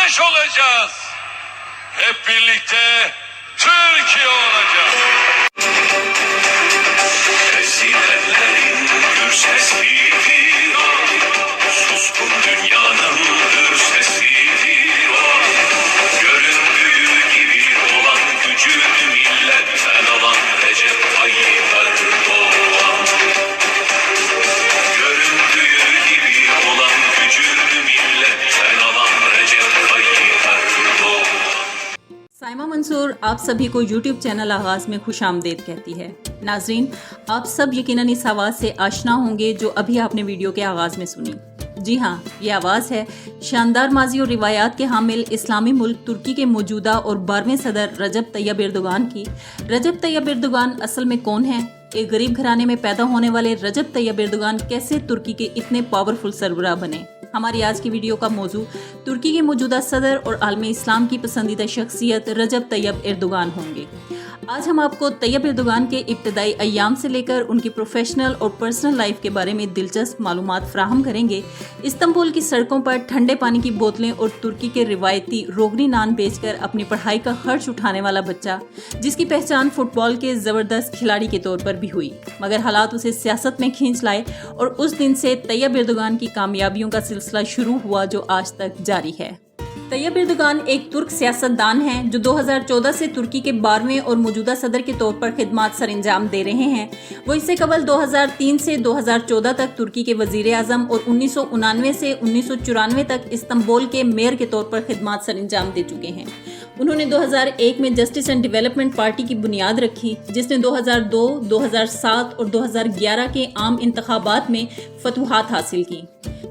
kardeş olacağız. Hep birlikte Türkiye olacağız. Ezilenlerin gür sesidir o, suskun dünyanın gür sesidir o. Göründüğü gibi olan gücünü milletten alan Recep Tayyip Erdoğan. Göründüğü gibi olan gücünü milletten alan Recep Tayyip Erdoğan. Saima Mansoor आप सभी को YouTube channel आगाज़ में खुश आमदेद कहती है। नाजरीन, आप सब यकीनन इस आवाज़ से आशना होंगे जो अभी आपने वीडियो के आगाज़ में सुनी। जी हाँ, ये आवाज़ है शानदार माजी और रिवायात के हामिल इस्लामी मुल्क तुर्की के मौजूदा और 12वें सदर रजब तैयब एर्दोगान की। रजब तैयब एर्दोगान असल में कौन है? एक गरीब घराने में पैदा होने वाले रजब तैयब एर्दोगान कैसे तुर्की के इतने पावरफुल सरबराह बने? हमारी आज की वीडियो का मौजू तुर्की के मौजूदा सदर और आलमी इस्लाम की पसंदीदा शख्सियत रजब तैयब एर्दोगान होंगे। आज हम आपको तैयब एर्दोगान के इब्तदाई अय्याम से लेकर उनकी प्रोफेशनल और पर्सनल लाइफ के बारे में दिलचस्प मालूमात फराहम करेंगे। इस्तांबुल की सड़कों पर ठंडे पानी की बोतलें और तुर्की के रिवायती रोगनी नान बेचकर अपनी पढ़ाई का खर्च उठाने वाला बच्चा, जिसकी पहचान फुटबॉल के ज़बरदस्त खिलाड़ी के तौर पर भी हुई, मगर हालात उसे सियासत में खींच लाए और उस दिन से तैयब एर्दोगान की कामयाबियों का सिलसिला शुरू हुआ जो आज तक जारी है। तैयब एर्दोगान एक तुर्क सियासतदान हैं जो 2014 से तुर्की के 12वें और मौजूदा सदर के तौर पर खिदमात सरंजाम दे रहे हैं। वो इससे कबल 2003 से 2014 तक तुर्की के वजीर आज़म और 1999 से 1994 तक इस्तांबुल के मेयर के तौर पर खिदमात सरंजाम दे चुके हैं। उन्होंने 2001 में जस्टिस एंड डेवलपमेंट पार्टी की बुनियाद रखी, जिसने 2002, 2007 और 2011 के आम इंतखाबात में फतूहात हासिल की।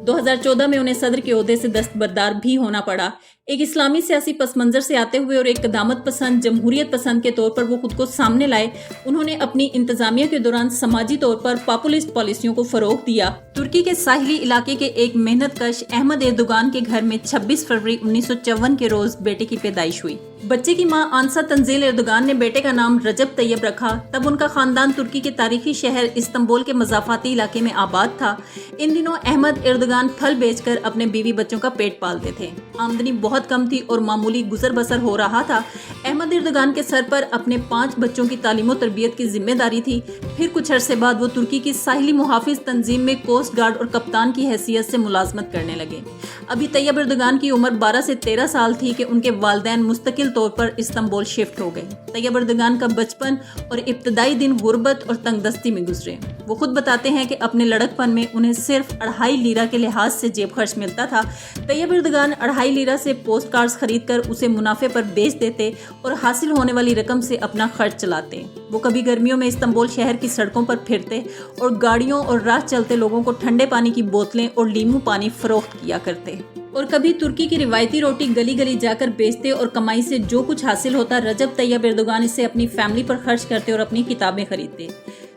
2014 में उन्हें सदर के ओहदे से दस्तबरदार भी होना पड़ा। एक इस्लामी सियासी पस मंजर से आते हुए और एक कदामत पसंद जमहूरियत पसंद के तौर पर वो खुद को सामने लाए। उन्होंने अपनी इंतजामिया के दौरान समाजी तौर पर पॉपुलिस्ट पॉलिसियों को फरोग दिया। तुर्की के साहिली इलाके के एक मेहनतकश अहमद एर्दोगान के घर में 26 फरवरी 1954 के रोज बेटे की पैदाइश हुई। बच्चे की मां आंसा तंजील एर्दोगान ने बेटे का नाम रजब तैयब रखा। तब उनका खानदान तुर्की के तारीखी शहर इस्तांबुल के मज़ाफ़ाती इलाके में आबाद था। इन दिनों अहमद एर्दोगान फल बेचकर अपने बीवी बच्चों का पेट पालते थे। आमदनी बहुत कम थी और मामूली गुजर बसर हो रहा था। अहमद एर्दोगान के सर पर अपने 5 बच्चों की तालीम और तरबियत की जिम्मेदारी थी। फिर कुछ अरसे बाद वो तुर्की की साहिली मुहाफिज तंजीम में कोस्ट गार्ड और कप्तान की हैसियत से मुलाजमत करने लगे। अभी तैयब एर्दोगान की उम्र 12 से 13 साल थी कि उनके वालिदैन मुस्तकिल तौर पर इस्तांबुल शिफ्ट हो गए। तैयब एर्दोगान का बचपन और इब्तदाई दिन गुर्बत और तंगदस्ती में गुजरे। वो खुद बताते हैं कि अपने लड़कपन में उन्हें सिर्फ 2.5 लीरा के लिहाज से जेब खर्च मिलता था। तैयब एर्दोगान 2.5 लीरा से पोस्ट कार्ड्स खरीदकर उसे मुनाफे पर बेच देते और हासिल होने वाली रकम से अपना खर्च चलाते। वो कभी गर्मियों में इस्तांबुल शहर की सड़कों पर फिरते और गाड़ियों और राह चलते लोगों को ठंडे पानी की बोतलें और लीमू पानी फरोख्त किया करते, और कभी तुर्की की रिवायती रोटी गली गली जाकर बेचते और कमाई से जो कुछ हासिल होता रजब तैयब एर्दोगान इससे अपनी फैमिली पर खर्च करते और अपनी किताबें खरीदते।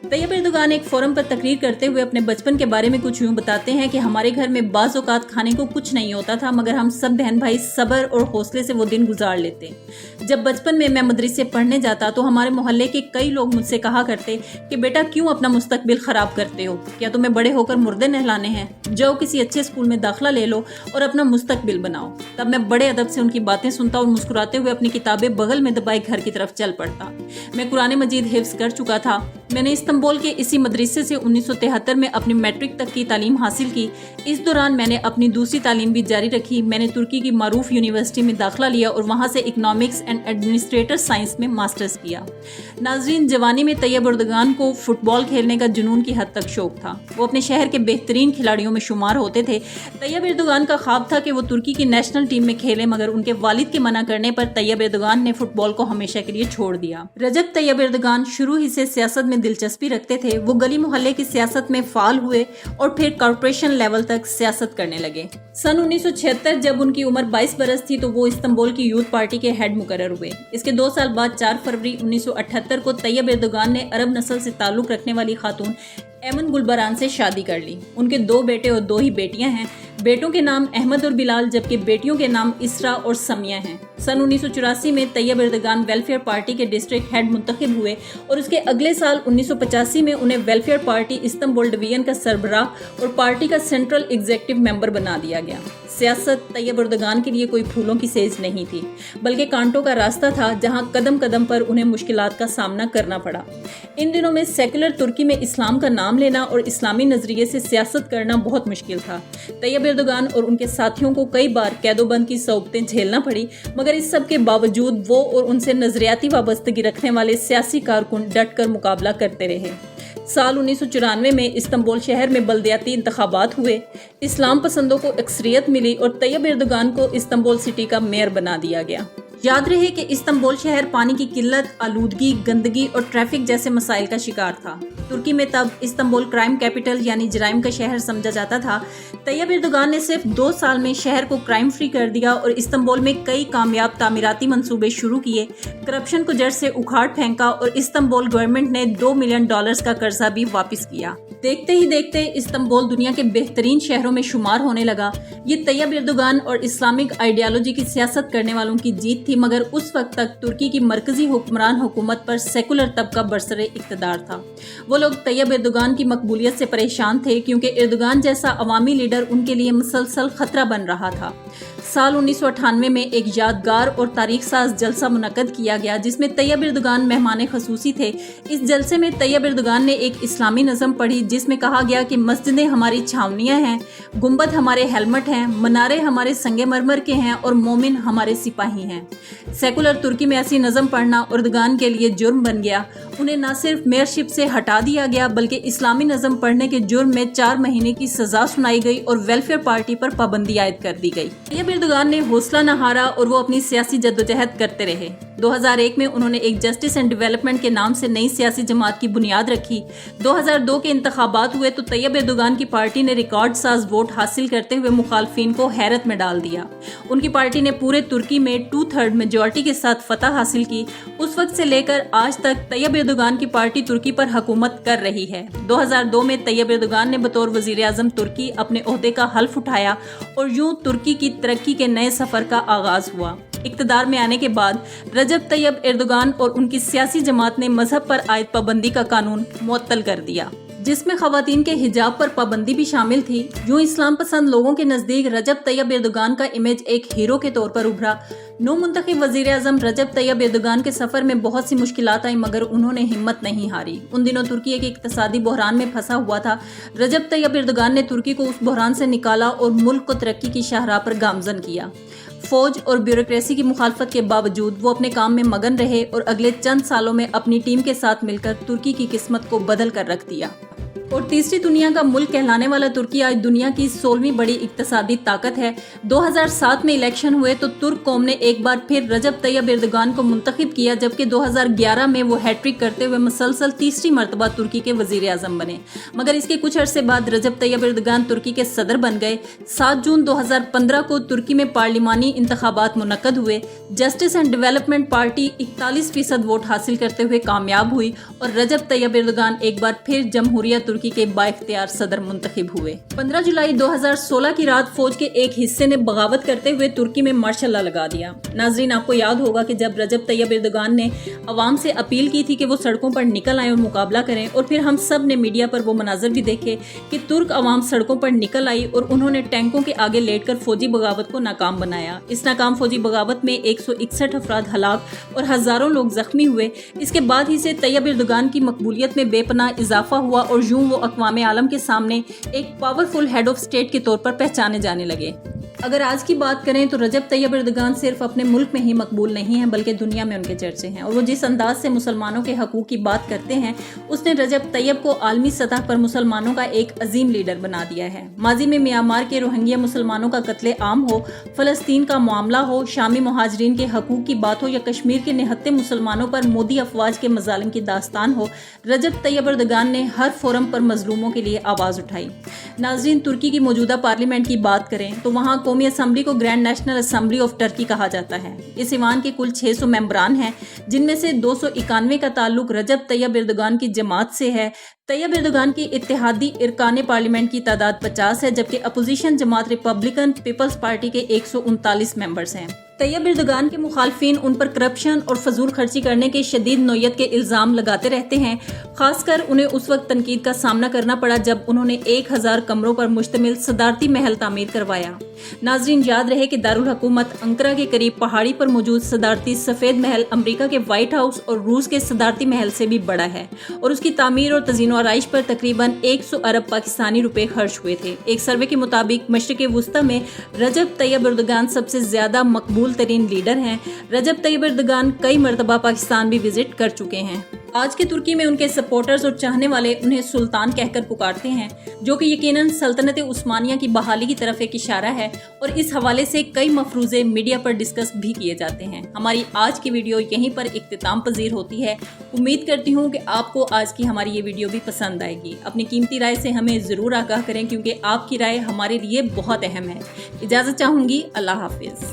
तैयब एर्दोगान एक फोरम पर तकरीर करते हुए अपने बचपन के बारे में कुछ यूँ बताते हैं कि हमारे घर में बाज़ औक़ात खाने को कुछ नहीं होता था, मगर हम सब बहन भाई सब्र और हौसले से वो दिन गुजार लेते। जब बचपन में मैं मदरसे पढ़ने जाता तो हमारे मोहल्ले के कई लोग मुझसे कहा करते कि बेटा क्यों अपना मुस्तकबिल ख़राब करते हो, क्या तुम्हें बड़े होकर मुर्दे नहलाने हैं? जाओ किसी अच्छे स्कूल में दाखिला ले लो और अपना मुस्तकबिल बनाओ। तब मैं बड़े अदब से उनकी बातें सुनता और मुस्कुराते हुए अपनी किताबें बगल में दबाए घर की तरफ चल पड़ता। मैं कुरान मजीद हिफ्ज़ कर चुका था। मैंने इस्तांबुल के इसी मदरसे से 1973 में अपनी मैट्रिक तक की तालीम हासिल की। इस दौरान मैंने अपनी दूसरी तालीम भी जारी रखी। मैंने तुर्की की मारूफ यूनिवर्सिटी में दाखिला लिया और वहाँ से इकनॉमिक्स एंड एडमिनिस्ट्रेटर साइंस में मास्टर्स किया। नाजरीन, जवानी में तैयब एर्दोगान को फुटबॉल खेलने का जुनून की हद तक शौक था। वो अपने शहर के बेहतरीन खिलाड़ियों में शुमार होते थे। तैयब एर्दोगान का ख्वाब था कि वो तुर्की की नेशनल टीम में खेले, मगर उनके वालिद के मना करने पर तैयब एर्दोगान ने फुटबॉल को हमेशा के लिए छोड़ दिया। रजब तैयब एर्दोगान शुरू ही से सियासत में दिलचस्पी रखते थे। वो गली मोहल्ले की सियासत में फाल हुए और फिर कॉर्पोरेशन लेवल तक सियासत करने लगे। सन 1976 जब उनकी उम्र 22 बरस थी तो वो इस्तांबुल की यूथ पार्टी के हेड मुकर्रर हुए। इसके 2 साल बाद 4 फरवरी 1978 को तैयब एर्दोगान ने अरब नस्ल से ताल्लुक रखने वाली खातून एमन गुलबरान से शादी कर ली। उनके 2 बेटे और 2 ही बेटियां हैं। بیٹوں کے نام احمد اور بلال جبکہ بیٹیوں کے نام اسرا اور سمیہ ہیں۔ سن 1984 میں طیب اردگان ویلفیئر پارٹی کے ڈسٹرکٹ ہیڈ منتخب ہوئے اور اس کے اگلے سال 1985 میں انہیں ویلفیئر پارٹی استنبول ڈویژن کا سربراہ اور پارٹی کا سینٹرل ایگزیکٹو ممبر بنا دیا گیا۔ سیاست طیب اردگان کے لیے کوئی پھولوں کی سیج نہیں تھی بلکہ کانٹوں کا راستہ تھا جہاں قدم قدم پر انہیں مشکلات کا سامنا کرنا پڑا۔ ان دنوں میں سیکولر ترکی میں اسلام کا نام لینا اور اسلامی نظریے سے سیاست کرنا بہت مشکل تھا۔ طیب اردگان اور ان کے ساتھیوں کو کئی بار قید و بند کی صعوبتیں جھیلنا پڑی، مگر اس سب کے باوجود وہ اور ان سے نظریاتی وابستگی رکھنے والے سیاسی کارکن ڈٹ کر مقابلہ کرتے رہے۔ سال 1994 میں استنبول شہر میں بلدیاتی انتخابات ہوئے، اسلام پسندوں کو اکثریت ملی اور طیب اردگان کو استنبول سٹی کا میئر بنا دیا گیا۔ یاد رہے کہ استنبول شہر پانی کی قلت، آلودگی، گندگی اور ٹریفک جیسے مسائل کا شکار تھا۔ ترکی میں تب استنبول کرائم کیپٹل یعنی جرائم کا شہر سمجھا جاتا تھا۔ طیب اردگان نے صرف 2 سال میں شہر کو کرائم فری کر دیا اور استنبول میں کئی کامیاب تعمیراتی منصوبے شروع کیے، کرپشن کو جڑ سے اکھاڑ پھینکا اور استنبول گورنمنٹ نے $2 ملین کا قرضہ بھی واپس کیا۔ دیکھتے ہی دیکھتے استنبول دنیا کے بہترین شہروں میں شمار ہونے لگا۔ یہ طیب اردگان اور اسلامک آئیڈیالوجی کی سیاست کرنے والوں کی جیت تھی، مگر اس وقت تک ترکی کی مرکزی حکمران حکومت پر سیکولر طبقہ برسر اقتدار تھا۔ وہ لوگ طیب اردگان کی مقبولیت سے پریشان تھے کیونکہ اردگان جیسا عوامی لیڈر ان کے لیے مسلسل خطرہ بن رہا تھا۔ سال 1998 میں ایک یادگار اور تاریخ ساز جلسہ منعقد کیا گیا جس میں طیب اردگان مہمان خصوصی تھے۔ اس جلسے میں طیب اردگان نے ایک اسلامی نظم پڑھی جس میں کہا گیا کہ مسجدیں ہماری چھاونیاں ہیں، گنبد ہمارے ہیلمٹ ہیں، منارے ہمارے سنگ مرمر کے ہیں اور مومن ہمارے سپاہی ہیں۔ سیکولر ترکی میں ایسی نظم پڑھنا اردگان کے لیے جرم بن گیا۔ انہیں نہ صرف میئرشپ سے ہٹا دیا گیا بلکہ اسلامی نظم پڑھنے کے جرم میں 4 مہینے کی سزا سنائی گئی اور ویلفیئر پارٹی پر پابندی عائد کر دی گئی۔ طیب اردگان نے حوصلہ نہ ہارا اور وہ اپنی سیاسی جدوجہد کرتے رہے۔ 2001 میں انہوں نے ایک جسٹس اینڈ ڈیولپمنٹ کے نام سے نئی سیاسی جماعت کی بنیاد رکھی۔ 2002 کے انتخابات ہوئے تو طیب اردگان کی پارٹی نے ریکارڈ ساز ووٹ حاصل کرتے ہوئے مخالفین کو حیرت میں ڈال دیا۔ ان کی پارٹی نے پورے ترکی میں 2/3 میجورٹی کے ساتھ فتح حاصل کی۔ اس وقت سے لے کر آج تک طیب اردگان کی پارٹی ترکی پر حکومت کر رہی ہے۔ 2002 میں طیب اردگان نے بطور وزیر اعظم ترکی اپنے عہدے کا حلف اٹھایا اور یوں ترکی کی ترقی کے نئے سفر کا آغاز ہوا۔ اقتدار میں آنے کے بعد رجب طیب اردگان اور ان کی سیاسی جماعت نے مذہب پر عائد پابندی کا قانون معطل کر دیا، جس میں خواتین کے حجاب پر پابندی بھی شامل تھی۔ یوں اسلام پسند لوگوں کے نزدیک رجب طیب اردگان کا امیج ایک ہیرو کے طور پر ابھرا۔ نو منتخب وزیر اعظم رجب طیب اردگان کے سفر میں بہت سی مشکلات آئیں مگر انہوں نے ہمت نہیں ہاری۔ ان دنوں ترکی ایک اقتصادی بحران میں پھنسا ہوا تھا۔ رجب طیب اردگان نے ترکی کو اس بحران سے نکالا اور ملک کو ترقی کی شاہراہ پر گامزن کیا۔ فوج اور بیوروکریسی کی مخالفت کے باوجود وہ اپنے کام میں مگن رہے اور اگلے چند سالوں میں اپنی ٹیم کے ساتھ مل کر ترکی کی قسمت کو بدل کر رکھ دیا۔ اور تیسری دنیا کا ملک کہلانے والا ترکی آج دنیا کی 16ویں بڑی اقتصادی طاقت ہے۔ 2007 میں الیکشن ہوئے تو ترک قوم نے ایک بار پھر رجب طیب اردگان کو منتخب کیا جبکہ 2011 میں وہ ہیٹرک کرتے ہوئے مسلسل تیسری مرتبہ ترکی کے وزیر اعظم بنے، مگر اس کے کچھ عرصے بعد رجب طیب اردگان ترکی کے صدر بن گئے۔ 7 جون 2015 کو ترکی میں پارلیمانی انتخابات منعقد ہوئے۔ Justice and development party 41% vote حاصل کرتے ہوئے کامیاب ہوئی اور رجب طیب اردگان ایک بار پھر جمہوریہ ترکی کے بااختیار صدر منتخب ہوئے۔ 15 جولائی 2016 کی رات فوج کے ایک حصے نے بغاوت کرتے ہوئے ترکی میں مارشل لا لگا دیا۔ ناظرین، آپ کو یاد ہوگا کہ جب رجب طیب اردگان نے عوام سے اپیل کی تھی کہ وہ سڑکوں پر نکل آئیں اور مقابلہ کریں، اور پھر ہم سب نے میڈیا پر وہ مناظر بھی دیکھے کہ ترک عوام سڑکوں پر نکل آئی اور انہوں نے ٹینکوں کے آگے لیٹ کر فوجی بغاوت کو ناکام بنایا۔ اس ناکام فوجی بغاوت میں 161 افراد ہلاک اور ہزاروں لوگ زخمی ہوئے۔ اس کے بعد ہی سے طیب اردگان کی مقبولیت میں بے پناہ اضافہ ہوا اور یوں وہ اقوام عالم کے سامنے ایک پاورفل ہیڈ آف اسٹیٹ کے طور پر پہچانے جانے لگے۔ اگر آج کی بات کریں تو رجب طیب اردگان صرف اپنے ملک میں ہی مقبول نہیں ہیں بلکہ دنیا میں ان کے چرچے ہیں، اور وہ جس انداز سے مسلمانوں کے حقوق کی بات کرتے ہیں اس نے رجب طیب کو عالمی سطح پر مسلمانوں کا ایک عظیم لیڈر بنا دیا ہے۔ ماضی میں میانمار کے روہنگیا مسلمانوں کا قتل عام ہو، فلسطین کا معاملہ ہو، شامی مہاجرین کے حقوق کی بات ہو یا کشمیر کے نہتے مسلمانوں پر مودی افواج کے مظالم کی داستان ہو، رجب طیب اردگان نے ہر فورم پر مظلوموں کے لیے آواز اٹھائی۔ ناظرین، ترکی کی موجودہ پارلیمنٹ کی بات کریں تو وہاں कौमी असम्बली को grand national assembly of Turkey कहा जाता है। इस ईवान के कुल 600 मेंबरान हैं, जिनमें से 291 का ताल्लुक रजब तैयब एर्दोगान की जमात से है। तैयब एर्दोगान की इत्तेहादी इरकान पार्लियामेंट की तादाद 50 है, जबकि अपोजिशन जमात रिपब्लिकन पीपल्स पार्टी के 139 मेंबर्स हैं। तैयब एर्दोगान के मुखालफिन उन पर करप्शन और फजूल खर्ची करने के शदीद नोयत के इल्ज़ाम लगाते रहते हैं। खासकर उन्हें उस वक्त तनकीद का सामना करना पड़ा जब उन्होंने 1000 कमरों पर मुश्तमिल सदारती महल तामीर करवाया। नाजरीन, याद रहे कि दारुल हुकूमत अंकरा के करीब पहाड़ी पर मौजूद सदारती सफ़ेद महल अमरीका के वाइट हाउस और रूस के सदारती महल से भी बड़ा है और उसकी तामीर और तज़ीन व आराइश पर तकरीबन 100 अरब पाकिस्तानी रुपए खर्च हुए थे। एक सर्वे के मुताबिक मशरिक़ वुस्ता में रजब तैयब एर्दोगान सबसे ज़्यादा मकबूल तरीन लीडर हैं। रजब तैयब एर्दोगान कई मरतबा पाकिस्तान भी विजिट कर चुके हैं। आज के तुर्की में उनके सपोर्टर्स और चाहने वाले उन्हें सुल्तान कहकर पुकारते हैं, जो कि यकीनन सल्तनत उस्मानिया की बहाली की तरफ एक इशारा है और इस हवाले से कई मफरूज़े मीडिया पर डिस्कस भी किए जाते हैं। हमारी आज की वीडियो यहीं पर इख्तिताम पजीर होती है। उम्मीद करती हूँ कि आपको आज की हमारी ये वीडियो भी पसंद आएगी। अपनी कीमती राय से हमें ज़रूर आगाह करें, क्योंकि आपकी राय हमारे लिए बहुत अहम है। इजाज़त चाहूँगी। अल्लाह हाफिज़।